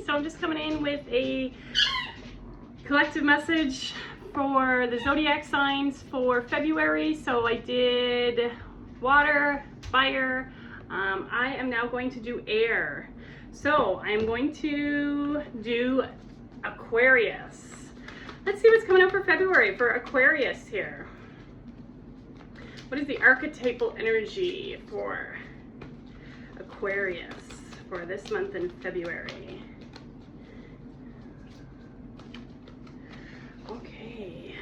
So I'm just coming in with a collective message for the zodiac signs for February. So I did water, fire. I am now going to do air. So I'm going to do Aquarius. Let's see what's coming up for February for Aquarius here. What is the archetypal energy for Aquarius for this month in February? Okay.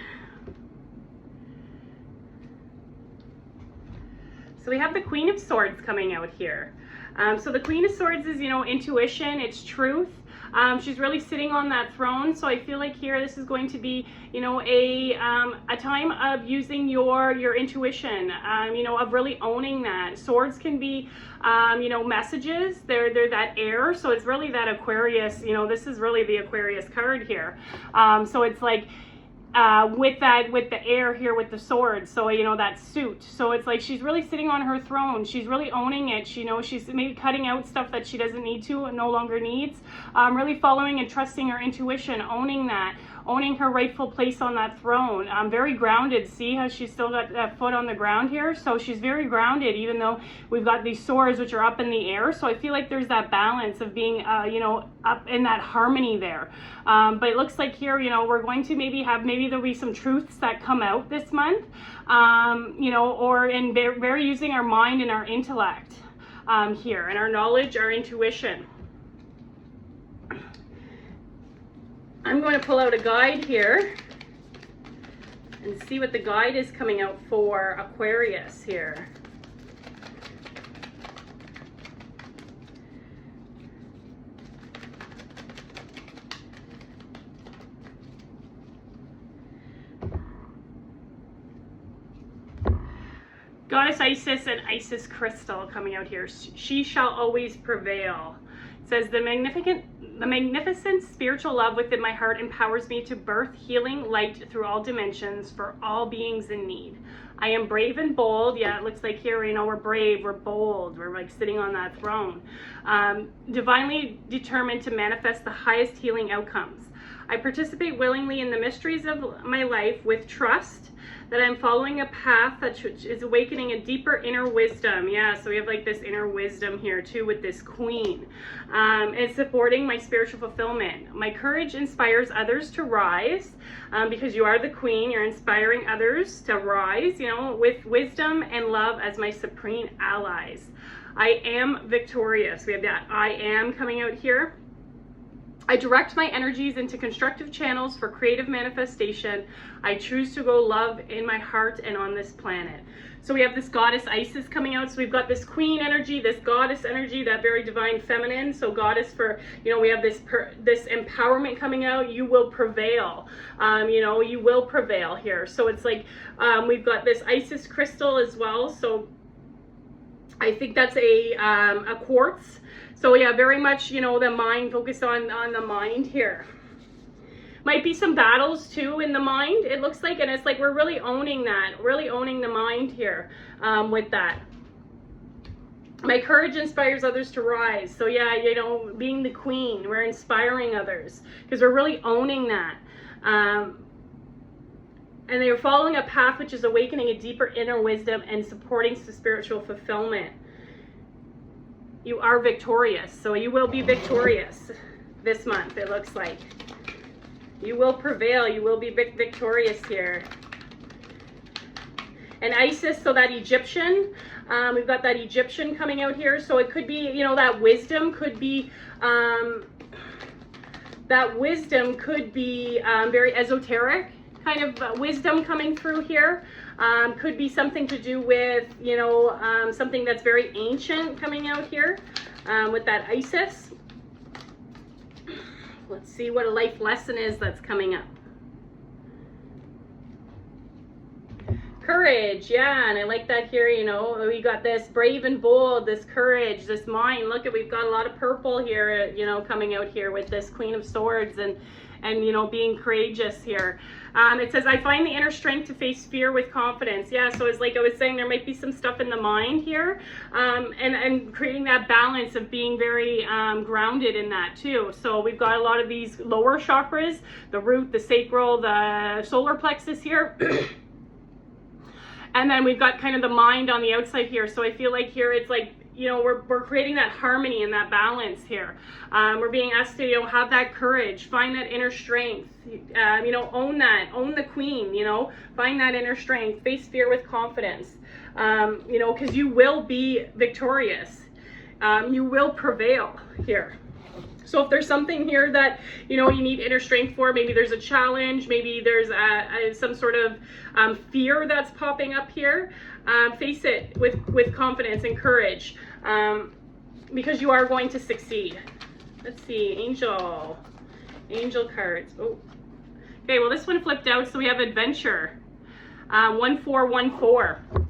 So we have the Queen of Swords coming out here. So the Queen of Swords is, intuition, it's truth. She's really sitting on that throne. So I feel like here this is going to be, a time of using your intuition, of really owning that. Swords can be, messages. They're that air. So it's really that Aquarius, this is really the Aquarius card here. So it's like, with the air here with the sword, so that suit, so it's like she's really sitting on her throne, she's really owning it. She's maybe cutting out stuff that she doesn't need to and no longer needs, really following and trusting her intuition, owning her rightful place on that throne. Very grounded. See how she's still got that foot on the ground here? So she's very grounded, even though we've got these swords which are up in the air. So I feel like there's that balance of being, up in that harmony there. But it looks like here, we're going to maybe there'll be some truths that come out this month, or in very using our mind and our intellect here, and our knowledge, our intuition. I'm going to pull out a guide here and see what the guide is coming out for Aquarius here. Goddess Isis and Isis Crystal coming out here. She shall always prevail. It says, the magnificent spiritual love within my heart empowers me to birth healing light through all dimensions for all beings in need. I am brave and bold. Yeah, it looks like here, we're brave, we're bold, we're like sitting on that throne. Divinely determined to manifest the highest healing outcomes. I participate willingly in the mysteries of my life with trust that I'm following a path that is awakening a deeper inner wisdom. Yeah, so we have like this inner wisdom here too with this queen. And supporting my spiritual fulfillment. My courage inspires others to rise, because you are the queen, you're inspiring others to rise, with wisdom and love as my supreme allies. I am victorious. We have that I am coming out here. I direct my energies into constructive channels for creative manifestation. I choose to go love in my heart and on this planet. So we have this goddess Isis coming out. So we've got this queen energy, this goddess energy, that very divine feminine. So goddess for, we have this empowerment coming out. You will prevail. You will prevail here. So it's like, we've got this Isis crystal as well. So I think that's a quartz. So yeah, very much, the mind, focused on the mind here. Might be some battles too in the mind, it looks like, and it's like we're really owning that, really owning the mind here with that. My courage inspires others to rise. So yeah, being the queen, we're inspiring others because we're really owning that. And they're following a path which is awakening a deeper inner wisdom and supporting spiritual fulfillment. You are victorious, so you will be victorious this month, it looks like. You will prevail, you will be victorious here. And Isis, so that Egyptian, we've got that Egyptian coming out here, so it could be, that wisdom could be, very esoteric kind of wisdom coming through here. Could be something to do with, something that's very ancient coming out here with that Isis. Let's see what a life lesson is that's coming up. Courage, yeah, and I like that here, you know, we got this brave and bold, this courage, this mind. Look at, we've got a lot of purple here, you know, coming out here with this Queen of Swords and you know, being courageous here. It says, I find the inner strength to face fear with confidence. Yeah, so it's like I was saying, there might be some stuff in the mind here, and creating that balance of being very grounded in that too. So we've got a lot of these lower chakras, the root, the sacral, the solar plexus here. And then we've got kind of the mind on the outside here. So I feel like here it's like, you know, we're creating that harmony and that balance here. We're being asked to, you know, have that courage, find that inner strength, you know, own the queen, you know, find that inner strength, face fear with confidence, you know, because you will be victorious. You will prevail here. So if there's something here that, you know, you need inner strength for, maybe there's a challenge, maybe there's some sort of fear that's popping up here, face it with confidence and courage, because you are going to succeed. Let's see, angel cards. Oh, okay, well this one flipped out, so we have adventure, 1414.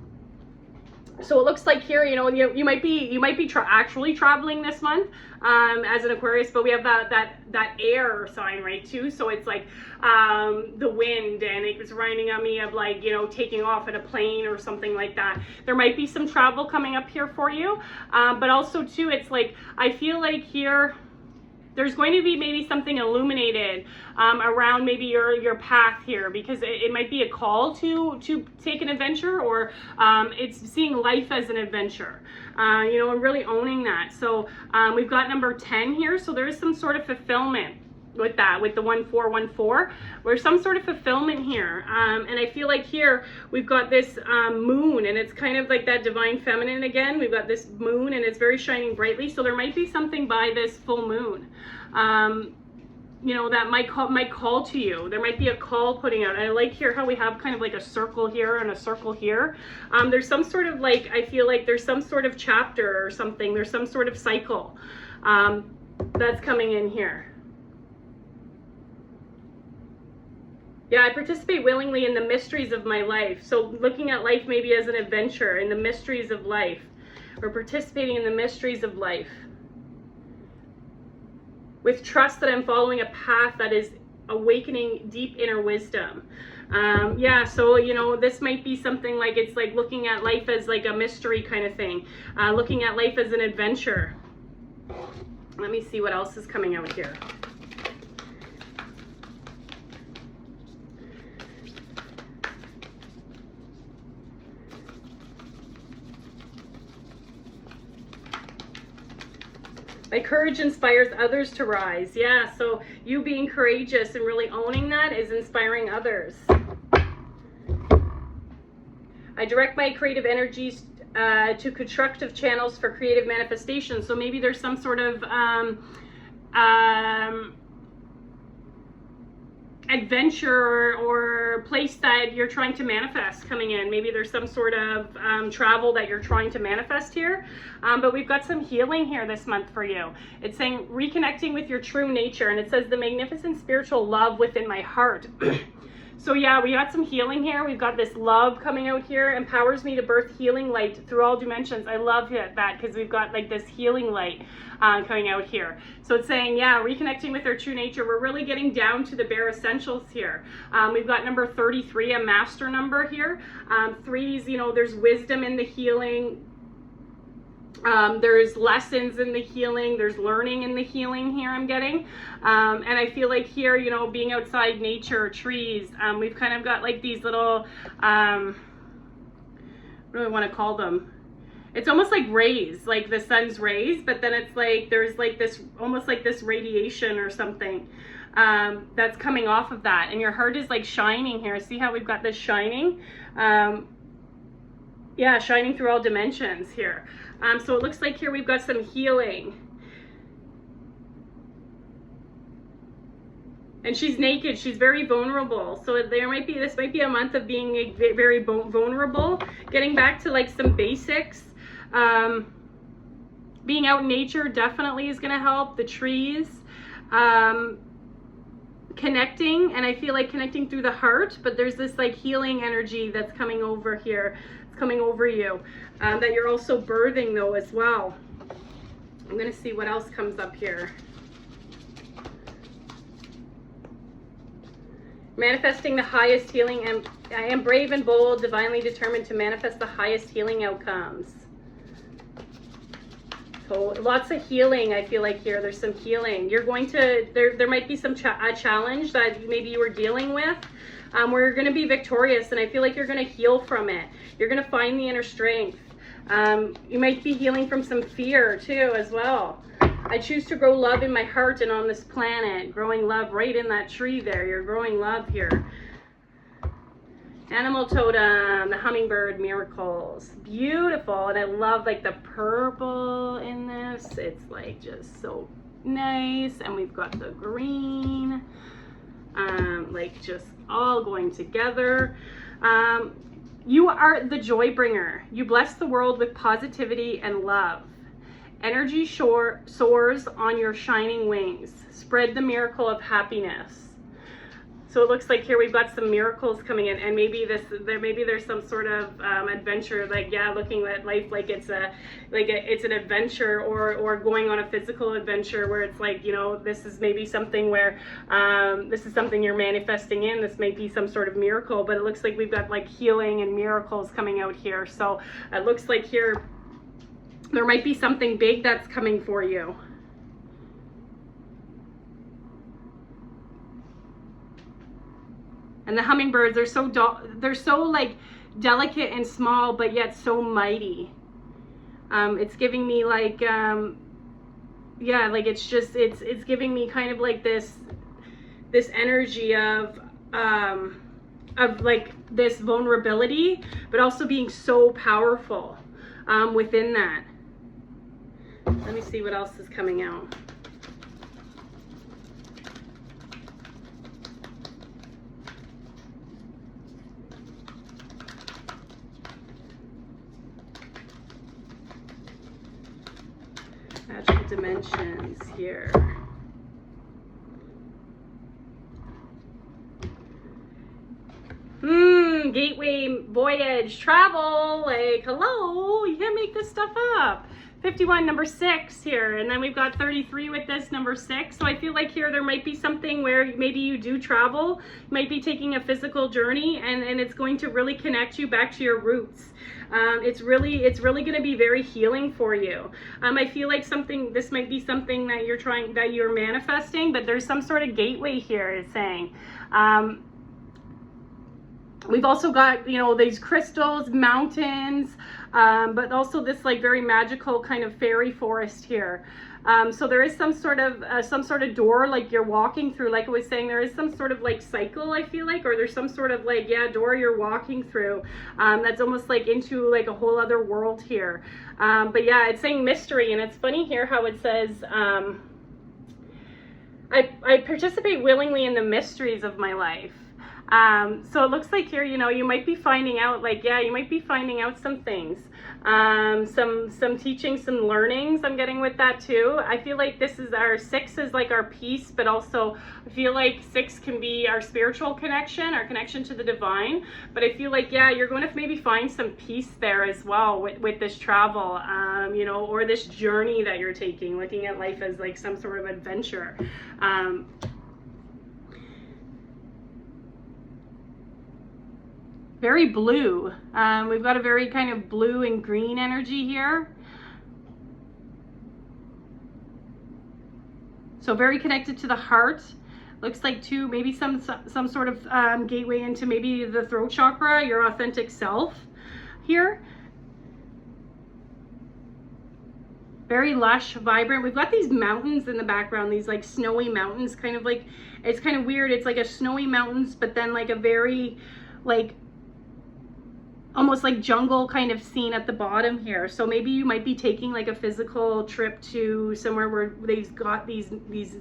So it looks like here, you know, you might be actually traveling this month as an Aquarius, but we have that air sign, right, too. So it's like the wind, and it was reminding me of, like, you know, taking off in a plane or something like that. There might be some travel coming up here for you, but also too, it's like I feel like here there's going to be maybe something illuminated around maybe your path here, because it might be a call to take an adventure, or it's seeing life as an adventure, you know, and really owning that. So we've got number 10 here, so there is some sort of fulfillment with that, with the 1414, there's some sort of fulfillment here, and I feel like here we've got this moon, and it's kind of like that divine feminine again. We've got this moon, and it's very shining brightly, so there might be something by this full moon, you know, that might call to you. There might be a call putting out. And I like here how we have kind of like a circle here and a circle here. There's some sort of, like, I feel like there's some sort of chapter or something, there's some sort of cycle that's coming in here. Yeah, I participate willingly in the mysteries of my life. So looking at life maybe as an adventure, in the mysteries of life. We're participating in the mysteries of life, with trust that I'm following a path that is awakening deep inner wisdom. Yeah, so, you know, this might be something like, it's like looking at life as like a mystery kind of thing. Looking at life as an adventure. Let me see what else is coming out here. My courage inspires others to rise. Yeah, so you being courageous and really owning that is inspiring others. I direct my creative energies to constructive channels for creative manifestation. So maybe there's some sort of adventure or place that you're trying to manifest coming in. Maybe there's some sort of travel that you're trying to manifest here, but we've got some healing here this month for you. It's saying reconnecting with your true nature, and it says the magnificent spiritual love within my heart. So yeah, we got some healing here. We've got this love coming out here, empowers me to birth healing light through all dimensions. I love that, because we've got like this healing light coming out here. So it's saying, yeah, reconnecting with our true nature. We're really getting down to the bare essentials here. We've got number 33, a master number here. Threes, you know, there's wisdom in the healing. There's lessons in the healing, there's learning in the healing here I'm getting, and I feel like here, you know, being outside nature, trees, we've kind of got like these little, what do I want to call them? It's almost like rays, like the sun's rays, but then it's like, there's like this, almost like this radiation or something that's coming off of that, and your heart is like shining here. See how we've got this shining? Yeah, shining through all dimensions here. So it looks like here we've got some healing. And she's naked, she's very vulnerable. So there might be, this might be a month of being very vulnerable, getting back to like some basics. Being out in nature definitely is gonna help, the trees. connecting, and I feel like connecting through the heart, but there's this like healing energy that's coming over here. It's coming over you, that you're also birthing though as well. I'm gonna see what else comes up here. Manifesting the highest healing, and I am brave and bold, divinely determined to manifest the highest healing outcomes. So lots of healing, I feel like here. There's some healing. You're going to, there might be some a challenge that maybe you were dealing with, where you're going to be victorious, and I feel like you're going to heal from it. You're going to find the inner strength. You might be healing from some fear too as well. I choose to grow love in my heart and on this planet. Growing love right in that tree there. You're growing love here. Animal totem, the hummingbird miracles. Beautiful. And I love like the purple in this. It's like just so nice. And we've got the green, like just all going together. You are the joy bringer. You bless the world with positivity and love. Energy soars on your shining wings. Spread the miracle of happiness. So it looks like here we've got some miracles coming in, and maybe there's some sort of adventure, like looking at life like it's an adventure, or going on a physical adventure where it's like, this is maybe something where this is something you're manifesting in. This may be some sort of miracle, but it looks like we've got like healing and miracles coming out here. So it looks like here there might be something big that's coming for you. And the hummingbirds, they're so like delicate and small, but yet so mighty. It's giving me like, like it's giving me kind of like this energy of like this vulnerability, but also being so powerful within that. Let me see what else is coming out. Magical dimensions here. Gateway, voyage, travel, like, hello, you can't make this stuff up. 51, number 6 here, and then we've got 33 with this, number 6. So I feel like here there might be something where maybe you do travel, you might be taking a physical journey, and it's going to really connect you back to your roots. It's really going to be very healing for you. I feel like this might be something that you're manifesting, but there's some sort of gateway here, it's saying. We've also got, these crystals, mountains, but also this like very magical kind of fairy forest here. So there is some sort of door like you're walking through. Like I was saying, there is some sort of like cycle, I feel like, or there's some sort of like, door you're walking through. That's almost like into like a whole other world here. But yeah, it's saying mystery, and it's funny here how it says, I participate willingly in the mysteries of my life. So it looks like here, you might be finding out, like, you might be finding out some things, some teaching, some learnings I'm getting with that too. I feel like this is our 6 is like our peace, but also I feel like 6 can be our spiritual connection, our connection to the divine. But I feel like, you're going to maybe find some peace there as well with this travel, or this journey that you're taking, looking at life as like some sort of adventure. Very blue. We've got a very kind of blue and green energy here. So very connected to the heart. Looks like too, maybe some sort of gateway into maybe the throat chakra, your authentic self here. Very lush, vibrant. We've got these mountains in the background, these like snowy mountains, kind of like, it's kind of weird. It's like a snowy mountains, but then like a very like almost like jungle kind of scene at the bottom here. So maybe you might be taking like a physical trip to somewhere where they've got these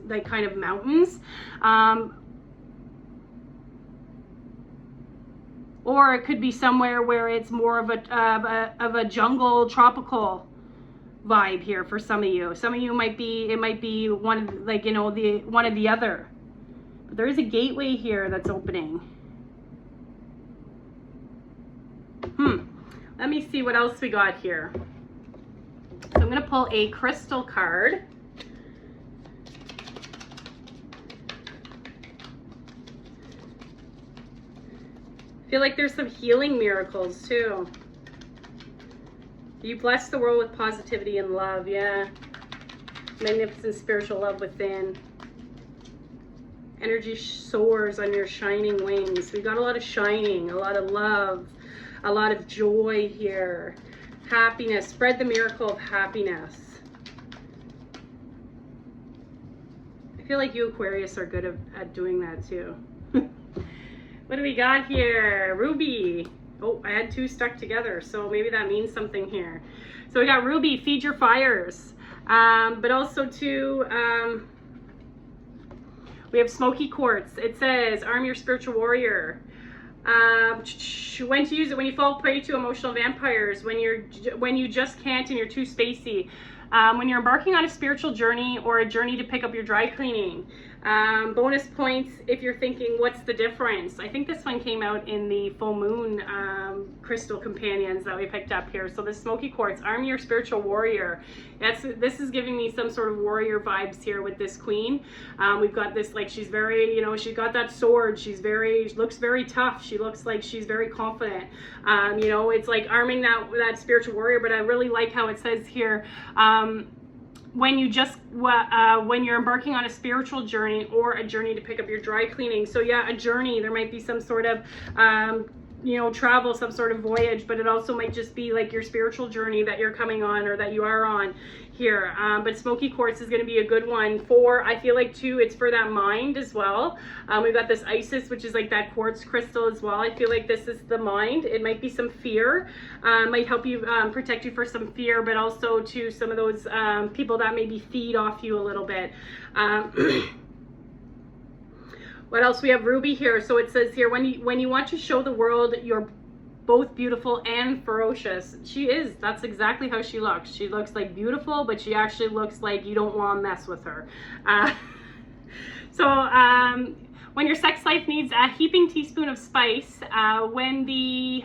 like kind of mountains, or it could be somewhere where it's more of a jungle tropical vibe here for some of you. Some of you might be, it might be one of like, one or the other. There is a gateway here that's opening. Let me see what else we got here. So I'm going to pull a crystal card. I feel like there's some healing miracles too. You bless the world with positivity and love. Yeah. Magnificent spiritual love within. Energy soars on your shining wings. We got a lot of shining, a lot of love, a lot of joy here. Happiness. Spread the miracle of happiness. I feel like you Aquarius are good at doing that too. What do we got here? Ruby. Oh, I had two stuck together, so maybe that means something here. So we got Ruby, feed your fires. But also too, we have smoky quartz. It says, arm your spiritual warrior. When to use it: when you fall prey to emotional vampires, when you just can't and you're too spacey, when you're embarking on a spiritual journey or a journey to pick up your dry cleaning. Bonus points if you're thinking, what's the difference? I think this one came out in the full moon crystal companions that we picked up here. So the smoky quartz, arm your spiritual warrior. This is giving me some sort of warrior vibes here with this queen. We've got this, like, she's very, she's got that sword. She looks very tough. She looks like she's very confident. It's like arming that spiritual warrior. But I really like how it says here, when you're embarking on a spiritual journey or a journey to pick up your dry cleaning. So yeah, a journey. There might be some sort of travel, some sort of voyage, but it also might just be like your spiritual journey that you're coming on or that you are on here. But smoky quartz is going to be a good one for, I feel like too, it's for that mind as well. We've got this Isis, which is like that quartz crystal as well. I feel like this is the mind. It might be some fear, might help you protect you for some fear, but also to some of those people that maybe feed off you a little bit. What else? We have Ruby here. So it says here, when you want to show the world you're both beautiful and ferocious. She is. That's exactly how she looks. She looks like beautiful, but she actually looks like you don't want to mess with her. When your sex life needs a heaping teaspoon of spice, when the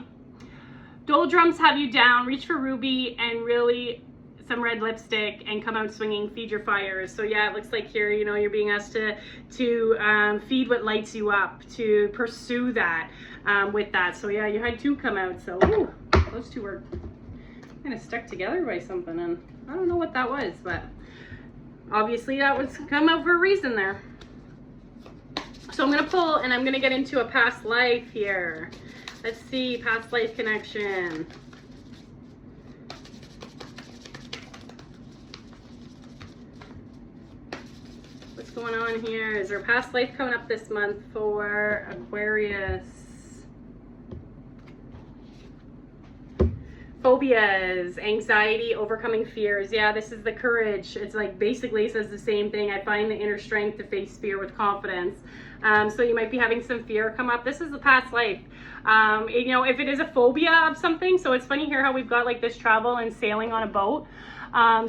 doldrums have you down, reach for Ruby and really some red lipstick and come out swinging, feed your fires. So yeah, it looks like here, you're being asked to feed what lights you up, to pursue that with that. So yeah, you had two come out. So ooh, those two were kind of stuck together by something, and I don't know what that was, but obviously that was come out for a reason there. So I'm gonna pull and I'm gonna get into a past life here. Let's see, past life connection. What's going on here? Is there a past life coming up this month for Aquarius? Phobias, anxiety, overcoming fears. Yeah, this is the courage. It's like basically it says the same thing. I find the inner strength to face fear with confidence. So you might be having some fear come up. This is the past life. If it is a phobia of something, so it's funny here how we've got like this travel and sailing on a boat.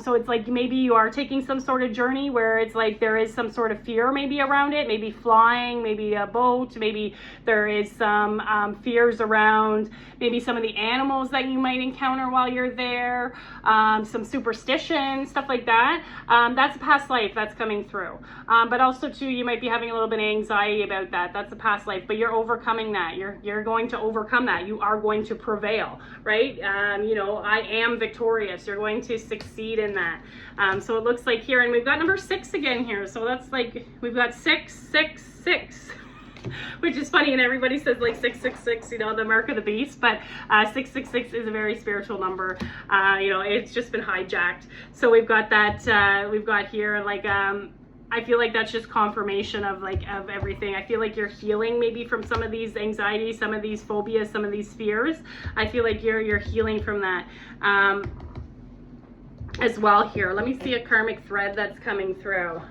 So it's like maybe you are taking some sort of journey where it's like there is some sort of fear maybe around it, maybe flying, maybe a boat, maybe there is some fears around maybe some of the animals that you might encounter while you're there, some superstition, stuff like that. That's a past life that's coming through. But also too, you might be having a little bit of anxiety about that. That's a past life, but you're overcoming that. You're going to overcome that. You are going to prevail, right? I am victorious. You're going to succeed in that. So it looks like here, and we've got number 6 again here. So that's like, we've got 6, 6, 6. Which is funny, and everybody says like 666, the mark of the beast, but 666 is a very spiritual number. It's just been hijacked. So we've got that, we've got here like, I feel like that's just confirmation of everything. I feel like you're healing maybe from some of these anxieties, some of these phobias, some of these fears. I feel like you're healing from that as well here. Let me see a karmic thread that's coming through.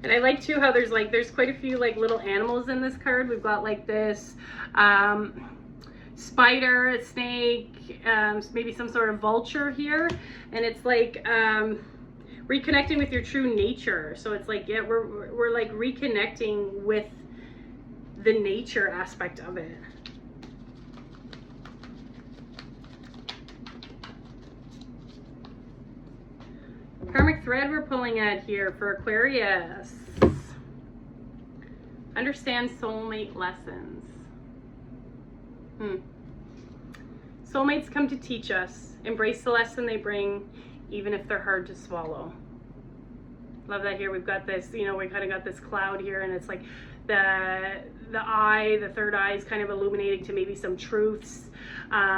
And I like too how there's quite a few like little animals in this card. We've got like this spider, a snake, maybe some sort of vulture here, and it's like reconnecting with your true nature. So it's like, yeah, we're like reconnecting with the nature aspect of it. Karmic thread we're pulling at here for Aquarius. Understand soulmate lessons. Soulmates come to teach us. Embrace the lesson they bring, even if they're hard to swallow. Love that here. We've got this, you know, we kind of got this cloud here, and it's like the third eye is kind of illuminating to maybe some truths.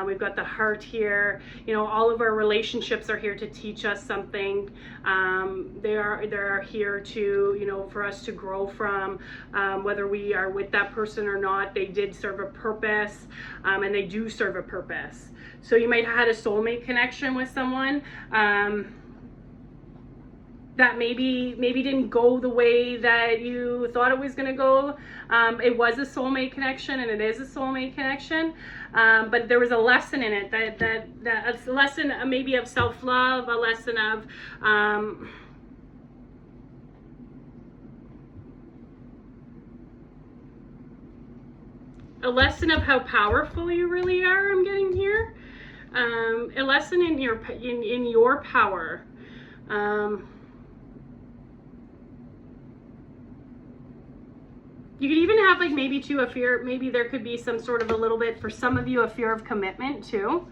We've got the heart here. You know, all of our relationships are here to teach us something. They are here to, you know, for us to grow from, whether we are with that person or not. They did serve a purpose, and they do serve a purpose. So you might have had a soulmate connection with someone that maybe didn't go the way that you thought it was going to go. It was a soulmate connection, and it is a soulmate connection, but there was a lesson in it, that a lesson maybe of self-love, a lesson of how powerful you really are. I'm getting here a lesson in your power. You could even have like maybe too a fear, maybe there could be some sort of a little bit, for some of you, a fear of commitment too.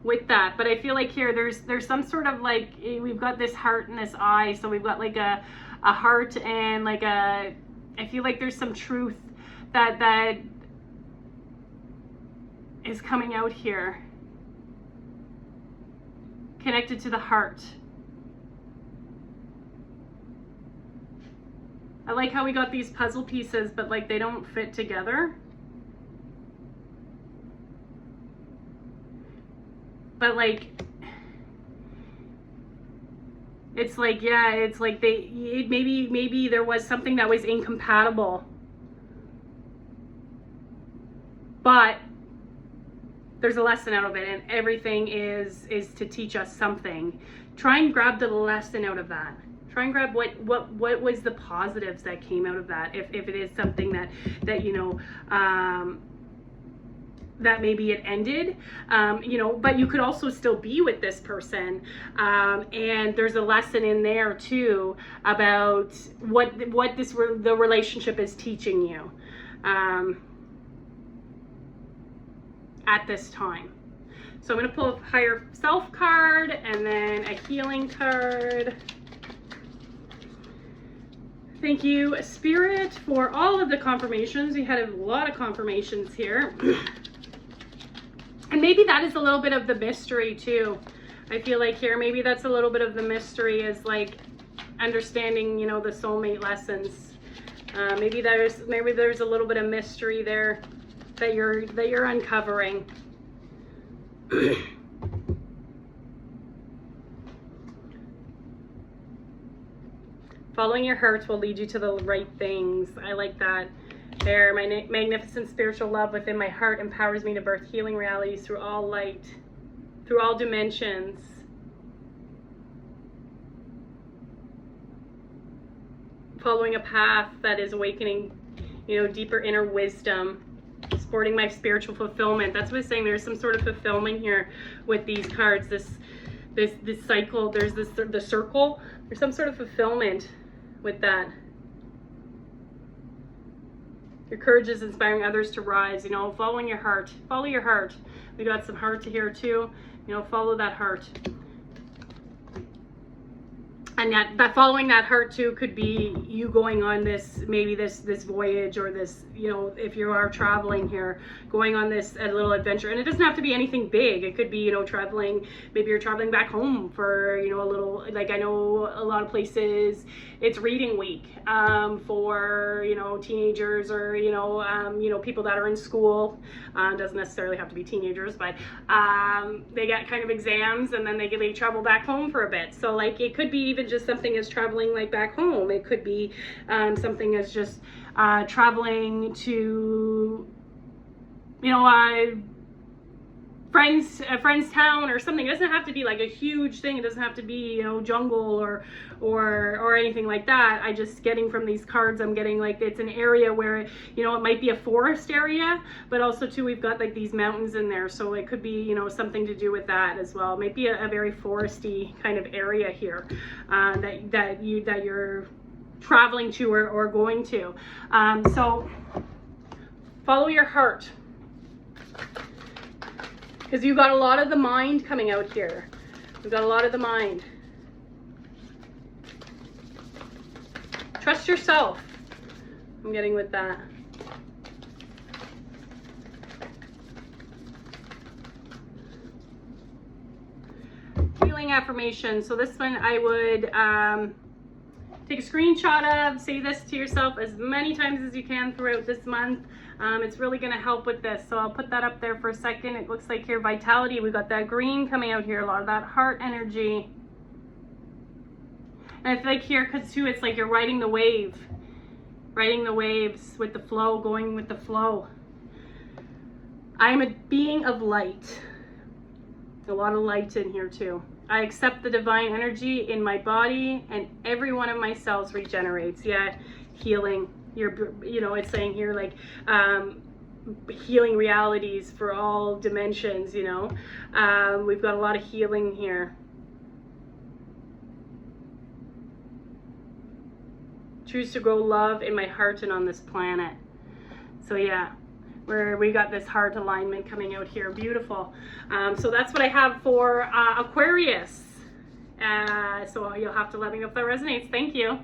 With that, but I feel like here there's some sort of like, we've got this heart and this eye, so we've got like a heart and like I feel like there's some truth that is coming out here, connected to the heart. I like how we got these puzzle pieces, but like they don't fit together. But like, it's like, yeah, it's like maybe there was something that was incompatible. But there's a lesson out of it, and everything is to teach us something. Try and grab the lesson out of that. Try and grab what was the positives that came out of that, if it is something that you know, that maybe it ended, you know, but you could also still be with this person, and there's a lesson in there too about what the relationship is teaching you at this time. So I'm going to pull a higher self card and then a healing card. Thank you, Spirit, for all of the confirmations. We had a lot of confirmations here. And maybe that is a little bit of the mystery too. I feel like here, maybe that's a little bit of the mystery, is like understanding, you know, the soulmate lessons. Maybe there's a little bit of mystery there that you're uncovering. Following your heart will lead you to the right things. I like that. There, my magnificent spiritual love within my heart empowers me to birth healing realities through all light, through all dimensions. Following a path that is awakening, you know, deeper inner wisdom, supporting my spiritual fulfillment. That's what it's saying. There's some sort of fulfillment here with these cards. This cycle. There's the circle. There's some sort of fulfillment with that. Your courage is inspiring others to rise. You know, following your heart. Follow your heart. We got some heart here too. You know, follow that heart. And that following that heart too could be you going on this, maybe this voyage, or this, you know, if you are traveling here, going on this a little adventure. And it doesn't have to be anything big. It could be, you know, traveling, maybe you're traveling back home for, you know, a little, like I know a lot of places it's reading week for, you know, teenagers, or you know, people that are in school. Doesn't necessarily have to be teenagers, but they get kind of exams, and then they travel back home for a bit. So like it could be even just something as traveling like back home. It could be something as just traveling to, you know, a friend's town or something. It doesn't have to be like a huge thing. It doesn't have to be, you know, jungle or anything like that. I just getting from these cards, I'm getting like it's an area where, you know, it might be a forest area, but also too we've got like these mountains in there, so it could be, you know, something to do with that as well. It might be a very foresty kind of area here that you're traveling to or going to. So follow your heart, because you've got a lot of the mind coming out here. We've got a lot of the mind. Trust yourself, I'm getting with that. Healing affirmation. So this one I would take a screenshot of, say this to yourself as many times as you can throughout this month. It's really going to help with this. So I'll put that up there for a second. It looks like here, vitality. We've got that green coming out here, a lot of that heart energy. And I feel like here, because too, it's like you're riding the wave. Riding the waves with the flow, going with the flow. I am a being of light. A lot of light in here too. I accept the divine energy in my body, and every one of my cells regenerates. Yeah, healing. You know, it's saying here like healing realities for all dimensions, you know. We've got a lot of healing here. Choose to grow love in my heart and on this planet. So yeah, where we got this heart alignment coming out here. Beautiful. So that's what I have for Aquarius. So you'll have to let me know if that resonates. Thank you.